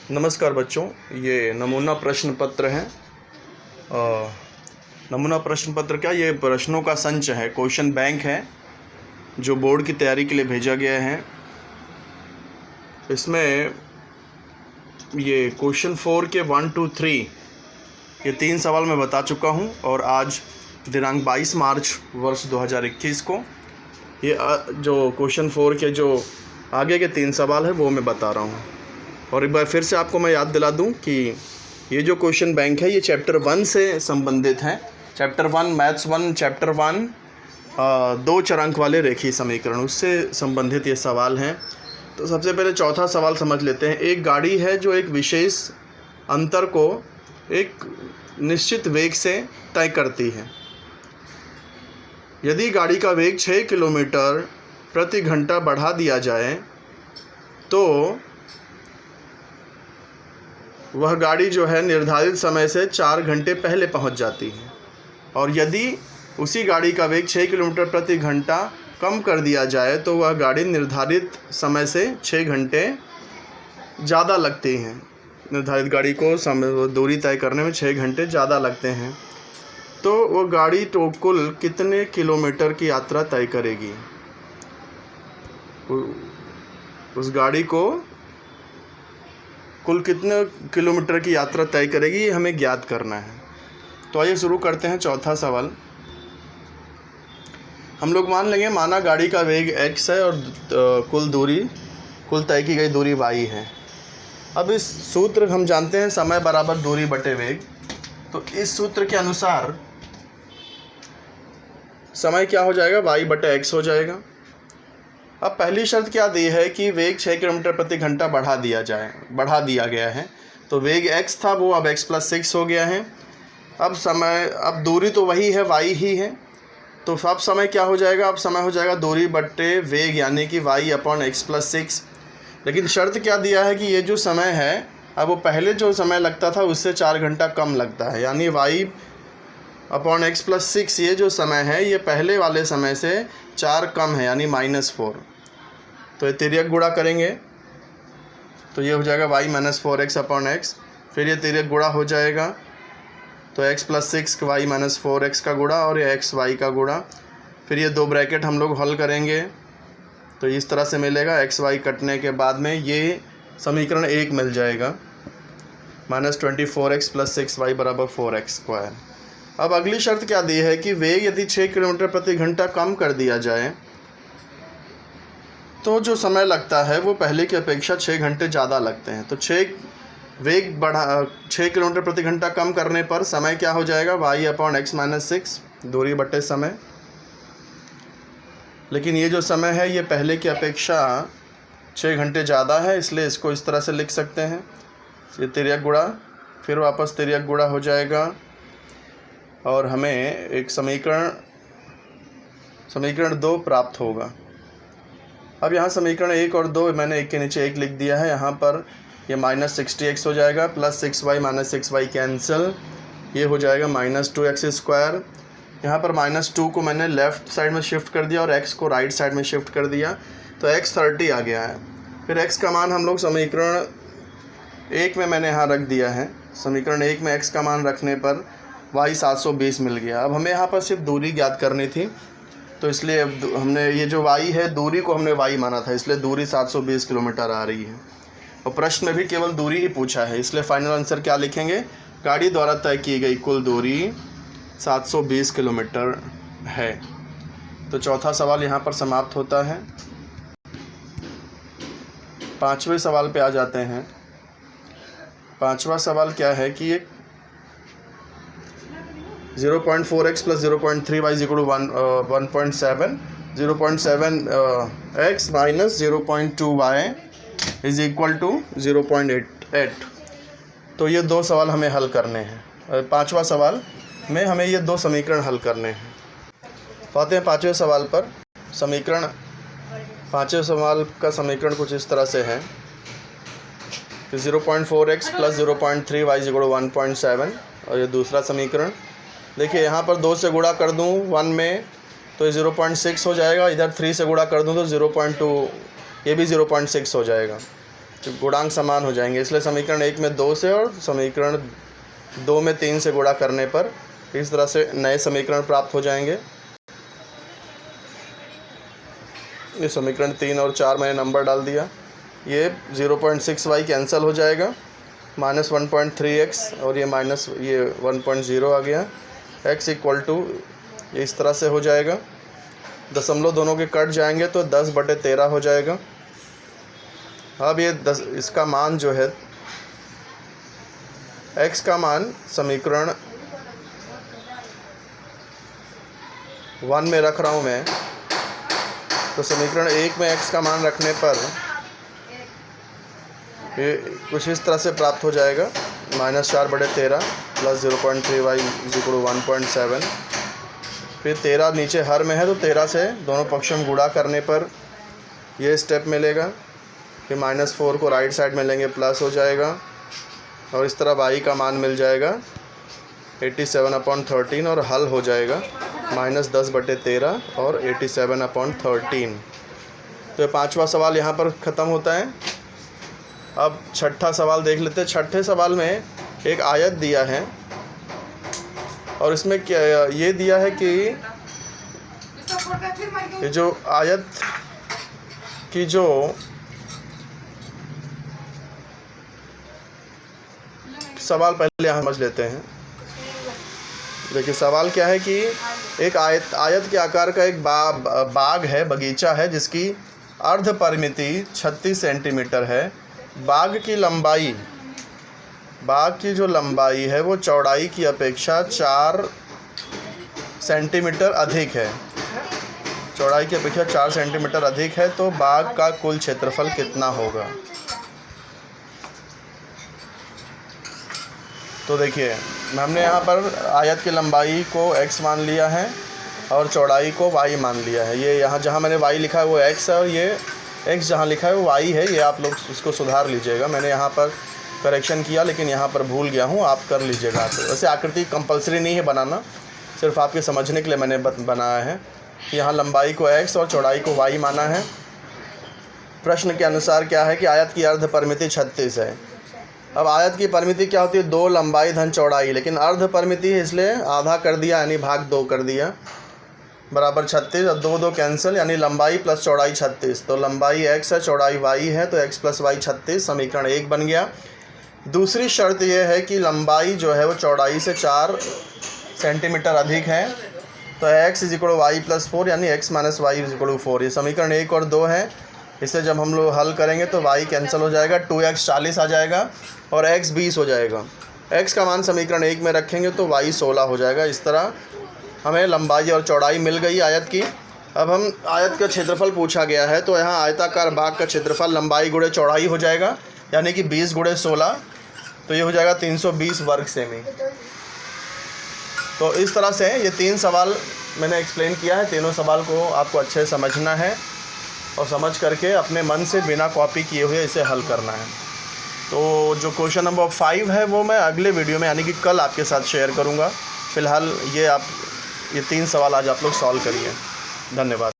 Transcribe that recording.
नमस्कार बच्चों, ये नमूना प्रश्न पत्र है। नमूना प्रश्न पत्र क्या, ये प्रश्नों का संच है, क्वेश्चन बैंक है जो बोर्ड की तैयारी के लिए भेजा गया है। इसमें ये क्वेश्चन 4 के 1, 2, 3 ये 3 सवाल मैं बता चुका हूँ और आज दिनांक 22 मार्च वर्ष 2021 को ये जो क्वेश्चन 4 के जो आगे के 3 सवाल है वो मैं बता रहा हूँ। और एक बार फिर से आपको मैं याद दिला दूं कि ये जो क्वेश्चन बैंक है ये चैप्टर 1 से संबंधित है। चैप्टर 1 मैथ्स 1 चैप्टर 1 2 चरांक वाले रेखीय समीकरण, उससे संबंधित ये सवाल हैं। तो सबसे पहले चौथा सवाल समझ लेते हैं। एक गाड़ी है जो एक विशेष अंतर को एक निश्चित वेग से तय करती है। यदि गाड़ी का वेग 6 किलोमीटर प्रति घंटा बढ़ा दिया जाए तो वह गाड़ी जो है निर्धारित समय से 4 घंटे पहले पहुंच जाती है। और यदि उसी गाड़ी का वेग 6 किलोमीटर प्रति घंटा कम कर दिया जाए तो वह गाड़ी निर्धारित समय से 6 घंटे ज़्यादा लगती हैं। निर्धारित गाड़ी को समय दूरी तय करने में 6 घंटे ज़्यादा लगते हैं। तो वह गाड़ी तो कुल कितने किलोमीटर की यात्रा तय करेगी? उस गाड़ी को कुल कितने किलोमीटर की यात्रा तय करेगी, ये हमें ज्ञात करना है। तो आइए शुरू करते हैं। चौथा सवाल हम लोग मान लेंगे, माना गाड़ी का वेग x है और कुल तय की गई दूरी y है। अब इस सूत्र हम जानते हैं समय बराबर दूरी बटे वेग। तो इस सूत्र के अनुसार समय क्या हो जाएगा, y बटे x हो जाएगा। अब पहली शर्त क्या दी है कि वेग 6 किलोमीटर प्रति घंटा बढ़ा दिया गया है। तो वेग x था, वो अब x + 6 हो गया है। अब दूरी तो वही है, y ही है। तो अब समय क्या हो जाएगा, अब समय हो जाएगा दूरी बट्टे वेग, यानी कि y/x + 6। लेकिन शर्त क्या दिया है कि ये जो समय है, अब वो पहले जो समय लगता था उससे 4 घंटा कम लगता है, यानी y/x + 6 ये जो समय है ये पहले वाले समय से 4 कम है, यानी -4। तो ये तिर्यक गुणा करेंगे तो ये हो जाएगा y - 4x/x। फिर ये तिर्यक गुणा हो जाएगा तो x + 6 y - 4x का गुणा और ये x y का गुणा। फिर ये 2 ब्रैकेट हम लोग हल करेंगे तो इस तरह से मिलेगा। x y कटने के बाद में ये समीकरण 1 मिल जाएगा, -24x + 6y = 4x²। अब अगली शर्त क्या दी है कि वेग यदि 6 किलोमीटर प्रति घंटा कम कर दिया जाए तो जो समय लगता है वो पहले की अपेक्षा 6 घंटे ज़्यादा लगते हैं। तो 6 किलोमीटर प्रति घंटा कम करने पर समय क्या हो जाएगा, y/x - 6 दूरी बटे समय। लेकिन ये जो समय है ये पहले की अपेक्षा 6 घंटे ज़्यादा है, इसलिए इसको इस तरह से लिख सकते हैं। ये तिर्यक गुणा, फिर वापस तिर्यक गुणा हो जाएगा और हमें एक समीकरण 2 प्राप्त होगा। अब यहाँ समीकरण 1 और 2 मैंने एक के नीचे एक लिख दिया है। यहाँ पर ये -60x हो जाएगा, +6y - 6y कैंसिल, ये हो जाएगा -2x²। यहाँ पर -2 को मैंने लेफ़्ट साइड में शिफ्ट कर दिया और x को राइट साइड में शिफ्ट कर दिया, तो x 30 आ गया है। फिर x का मान हम लोग समीकरण 1 में मैंने यहाँ रख दिया है। समीकरण 1 में x का मान रखने पर y 720 मिल गया। अब हमें यहाँ पर सिर्फ दूरी ज्ञात करनी थी, तो इसलिए हमने ये जो y है, दूरी को हमने y माना था, इसलिए दूरी 720 किलोमीटर आ रही है। और प्रश्न में भी केवल दूरी ही पूछा है, इसलिए फाइनल आंसर क्या लिखेंगे, गाड़ी द्वारा तय की गई कुल दूरी 720 किलोमीटर है। तो चौथा सवाल यहाँ पर समाप्त होता है। 5वें सवाल पे आ जाते हैं। 5वां सवाल क्या है कि ये 0.4x + 0.3y = 1.7, 0.7x - 0.2y = 0.8। तो ये 2 सवाल हमें हल करने हैं। 5वां सवाल में हमें ये 2 समीकरण हल करने हैं। तो आते हैं 5वें सवाल पर। 5वें सवाल का समीकरण कुछ इस तरह से है कि 0.4x + 0.3y = 1.7। और ये दूसरा समीकरण देखिए, यहाँ पर 2 से गुणा कर दूँ 1 में तो ये 0.6 हो जाएगा, इधर 3 से गुणा कर दूँ तो 0.2, ये भी 0.6 हो जाएगा। गुणांक समान हो जाएंगे, इसलिए समीकरण 1 में 2 से और समीकरण 2 में 3 से गुणा करने पर इस तरह से नए समीकरण प्राप्त हो जाएंगे। ये समीकरण 3 और 4 मैंने नंबर डाल दिया। ये 0.6y कैंसिल हो जाएगा, -1.3x और ये माइनस ये 1.0 आ गया। x इक्वल टू इस तरह से हो जाएगा, दशमलव दोनों के कट जाएंगे तो 10/13 हो जाएगा। अब ये इसका मान जो है x का मान समीकरण 1 में रख रहा हूँ मैं, तो समीकरण 1 में x का मान रखने पर ये कुछ इस तरह से प्राप्त हो जाएगा, -4/13 + 0.3y = 1.7। फिर 13 नीचे हर में है तो 13 से दोनों पक्षों में गुणा करने पर ये स्टेप मिलेगा। फिर -4 को राइट साइड में लेंगे प्लस हो जाएगा और इस तरह y का मान मिल जाएगा 87/13 और हल हो जाएगा -10/13 और 87/13। तो ये 5वां सवाल यहाँ पर ख़त्म होता है। अब छठा सवाल देख लेते हैं। छठे सवाल में एक आयत दिया है और इसमें क्या ये दिया है कि ये जो आयत की जो सवाल पहले यहाँ समझ लेते हैं। देखिए सवाल क्या है कि एक आयत के आकार का एक बाग है, बगीचा है, जिसकी अर्ध परिमिति 36 सेंटीमीटर है। बाग की जो लंबाई है वो चौड़ाई की अपेक्षा 4 सेंटीमीटर अधिक है। चौड़ाई की अपेक्षा 4 सेंटीमीटर अधिक है, तो बाग का कुल क्षेत्रफल कितना होगा। तो देखिए हमने यहाँ पर आयत की लंबाई को x मान लिया है और चौड़ाई को y मान लिया है। ये यहाँ जहाँ मैंने y लिखा है वो x है और ये x जहाँ लिखा है वो y है। ये आप लोग इसको सुधार लीजिएगा, मैंने यहाँ पर करेक्शन किया लेकिन यहाँ पर भूल गया हूँ, आप कर लीजिएगा। वैसे आकृति कंपलसरी नहीं है बनाना, सिर्फ आपके समझने के लिए मैंने बनाया है कि यहाँ लंबाई को x और चौड़ाई को y माना है। प्रश्न के अनुसार क्या है कि आयत की अर्ध परिमिति 36 है। अब आयत की परिमिति क्या होती है, 2 लंबाई धन चौड़ाई, लेकिन अर्ध परिमिति है इसलिए आधा कर दिया यानी भाग 2 कर दिया, बराबर 36 और 2 कैंसिल यानी लंबाई प्लस चौड़ाई 36। तो लंबाई x है, चौड़ाई y है, तो x + y 36 समीकरण 1 बन गया। दूसरी शर्त यह है कि लंबाई जो है वो चौड़ाई से 4 सेंटीमीटर अधिक है, तो x = y + 4 यानी x - y = 4। ये समीकरण 1 और 2 है। इसे जब हम लोग हल करेंगे तो y कैंसिल हो जाएगा, 2x 40 आ जाएगा और x 20 हो जाएगा। x का मान समीकरण 1 में रखेंगे तो y 16 हो जाएगा। इस तरह हमें लंबाई और चौड़ाई मिल गई आयत की। अब हम आयत का क्षेत्रफल पूछा गया है, तो यहाँ आयताकार बाग का क्षेत्रफल लंबाई गुणे चौड़ाई हो जाएगा, यानी कि 20 × 16, तो ये हो जाएगा 320 वर्ग सेमी। तो इस तरह से ये 3 सवाल मैंने एक्सप्लेन किया है। तीनों सवाल को आपको अच्छे से समझना है और समझ करके अपने मन से बिना कॉपी किए हुए इसे हल करना है। तो जो क्वेश्चन नंबर 5 है वो मैं अगले वीडियो में यानी कि कल आपके साथ शेयर करूँगा। फ़िलहाल ये 3 सवाल आज आप लोग सॉल्व करिए। धन्यवाद।